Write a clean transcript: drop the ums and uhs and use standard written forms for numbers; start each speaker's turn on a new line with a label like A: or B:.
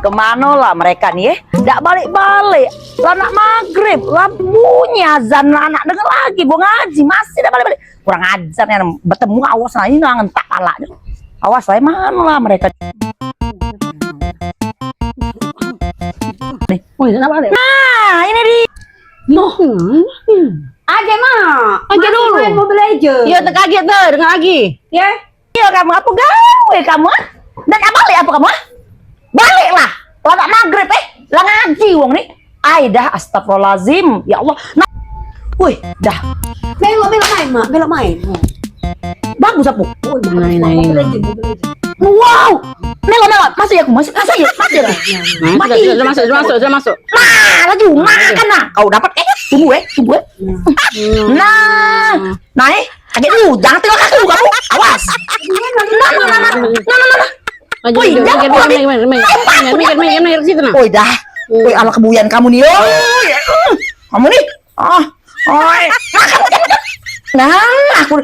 A: Kemana lah mereka nih? Nggak balik-balik. Lah anak maghrib, lah bunyi azan lah anak denger lagi. Mau ngaji masih nggak balik-balik. Kurang ajar ya. Bertemu awas lah ini ngentak palanya. Awas lah mana lah mereka. Nih, nah ini di.
B: Aja mah.
A: Aja dulu.
B: Main Mobile Legends.
A: Iya terkaget tuh, dengar lagi.
B: Ya.
A: Iya kamu apa gawe kamu? Dan balik apa kamu? Baliklah. Lama maghrib lah ngaji wong nih. Dah astagfirullahalazim. Ya Allah. Nah. Wih, dah.
B: Belok main, Mak. Belok main.
A: Bagus aku.
B: Mobile Legends.
A: Wow. Melo masuk ya aku masuk lah.
C: Sudah masuk.
A: Nah, lagi makan nah. Kau dapat tunggu. Nah, kaget dulu. Jangan tengok kaki lu kamu. Awas. Nah. Wih,
C: Mikir situ nah.
A: Woi dah. Woi, ala kebuyan kamu nih. Kamu nih. Makan. Nah, aku